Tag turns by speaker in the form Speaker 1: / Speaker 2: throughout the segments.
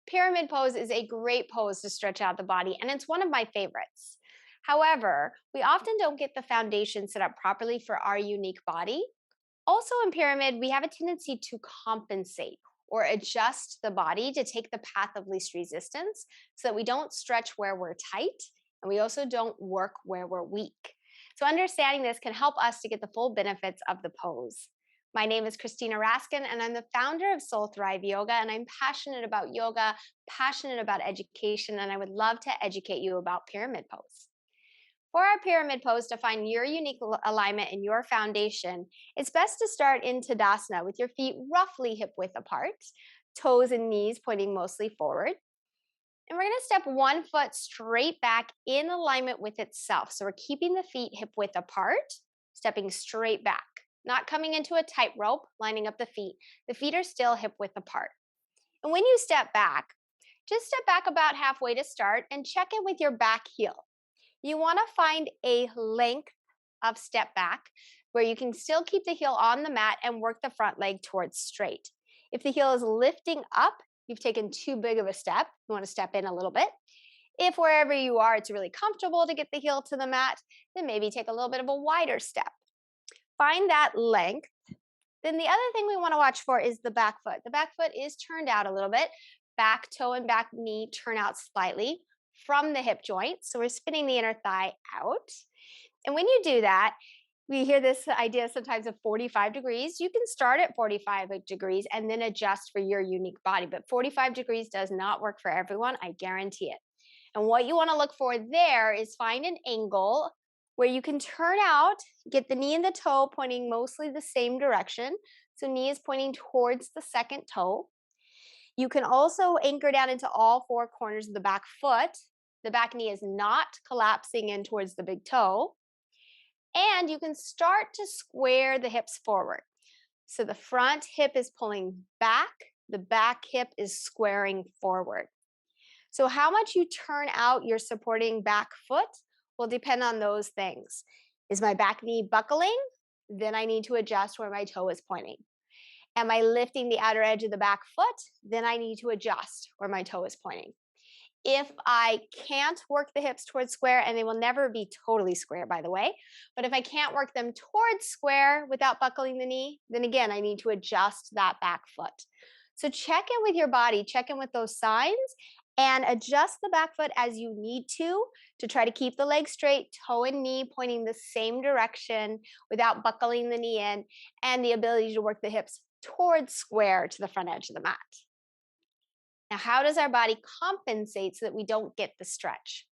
Speaker 1: Pyramid pose is a great pose to stretch out the body, and it's one of my favorites. However, we often don't get the foundation set up properly for our unique body. Also, in pyramid, we have a tendency to compensate or adjust the body to take the path of least resistance so that we don't stretch where we're tight and we also don't work where we're weak. So, understanding this can help us to get the full benefits of the pose. My name is Christina Raskin, and I'm the founder of Soul Thrive Yoga. And I'm passionate about yoga, passionate about education, and I would love to educate you about pyramid pose. For our pyramid pose, to find your unique alignment and your foundation, it's best to start in Tadasana with your feet roughly hip width apart, toes and knees pointing mostly forward. And we're going to step one foot straight back in alignment with itself. So we're keeping the feet hip width apart, stepping straight back, not coming into a tightrope, lining up the feet. The feet are still hip width apart. And when you step back, just step back about halfway to start and check in with your back heel. You want to find a length of step back where you can still keep the heel on the mat and work the front leg towards straight. If the heel is lifting up, you've taken too big of a step. You want to step in a little bit. If wherever you are, it's really comfortable to get the heel to the mat, then maybe take a little bit of a wider step. Find that length. Then the other thing we want to watch for is the back foot. The back foot is turned out a little bit. Back toe and back knee turn out slightly from the hip joint. So we're spinning the inner thigh out. And when you do that, we hear this idea sometimes of 45 degrees. You can start at 45 degrees and then adjust for your unique body. But 45 degrees does not work for everyone. I guarantee it. And what you want to look for there is find an angle where you can turn out, get the knee and the toe pointing mostly the same direction. So knee is pointing towards the second toe. You can also anchor down into all four corners of the back foot. The back knee is not collapsing in towards the big toe. And you can start to square the hips forward. So the front hip is pulling back, the back hip is squaring forward. So how much you turn out your supporting back foot will depend on those things. Is my back knee buckling? Then I need to adjust where my toe is pointing. Am I lifting the outer edge of the back foot? Then I need to adjust where my toe is pointing. If I can't work the hips towards square, and they will never be totally square, by the way, but if I can't work them towards square without buckling the knee, then again, I need to adjust that back foot. So check in with your body, check in with those signs, and adjust the back foot as you need to try to keep the leg straight, toe and knee pointing the same direction without buckling the knee in, and the ability to work the hips towards square to the front edge of the mat. Now, how does our body compensate so that we don't get the stretch?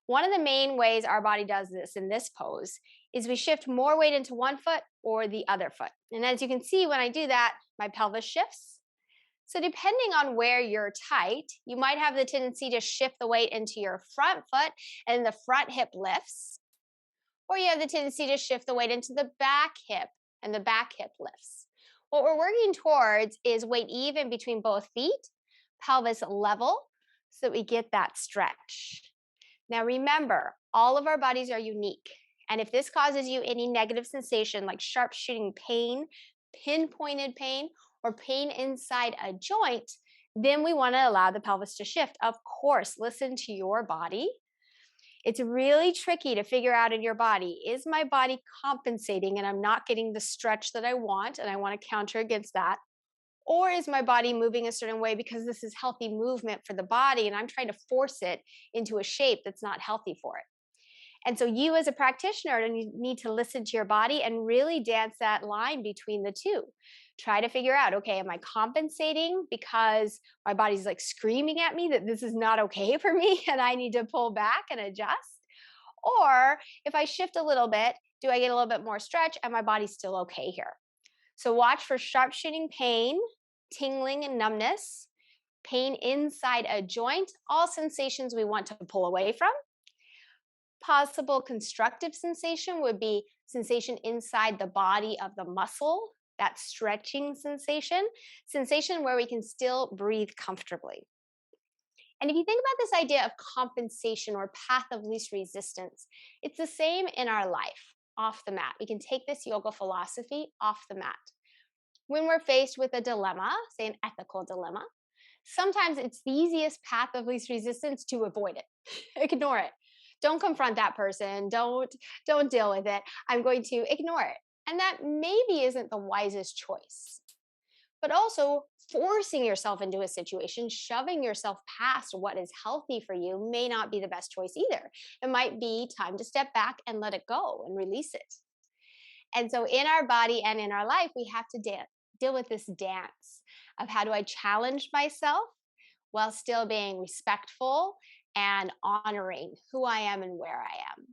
Speaker 1: One of the main ways our body does this in this pose is we shift more weight into one foot or the other foot. And as you can see, when I do that, my pelvis shifts. So depending on where you're tight, you might have the tendency to shift the weight into your front foot and the front hip lifts. Or you have the tendency to shift the weight into the back hip and the back hip lifts. What we're working towards is weight even between both feet, pelvis level, so that we get that stretch. Now remember, all of our bodies are unique. And if this causes you any negative sensation like sharp shooting pain, pinpointed pain, or pain inside a joint, then we want to allow the pelvis to shift. Of course, listen to your body. It's really tricky to figure out in your body, is my body compensating and I'm not getting the stretch that I want and I want to counter against that? Or is my body moving a certain way because this is healthy movement for the body and I'm trying to force it into a shape that's not healthy for it? And so you as a practitioner need to listen to your body and really dance that line between the two. Try to figure out, okay, am I compensating because my body's like screaming at me that this is not okay for me and I need to pull back and adjust? Or if I shift a little bit, do I get a little bit more stretch and my body's still okay here? So watch for sharp shooting pain, tingling and numbness, pain inside a joint, all sensations we want to pull away from. Possible constructive sensation would be sensation inside the body of the muscle, that stretching sensation where we can still breathe comfortably. And if you think about this idea of compensation or path of least resistance, it's the same in our life, off the mat. We can take this yoga philosophy off the mat. When we're faced with a dilemma, say an ethical dilemma, Sometimes it's the easiest path of least resistance to avoid it. Ignore it. Don't confront that person. Don't deal with it. I'm going to ignore it. And that maybe isn't the wisest choice. But also, forcing yourself into a situation, shoving yourself past what is healthy for you may not be the best choice either. It might be time to step back and let it go and release it. And so, in our body and in our life, we have to deal with this dance of how do I challenge myself while still being respectful and honoring who I am and where I am.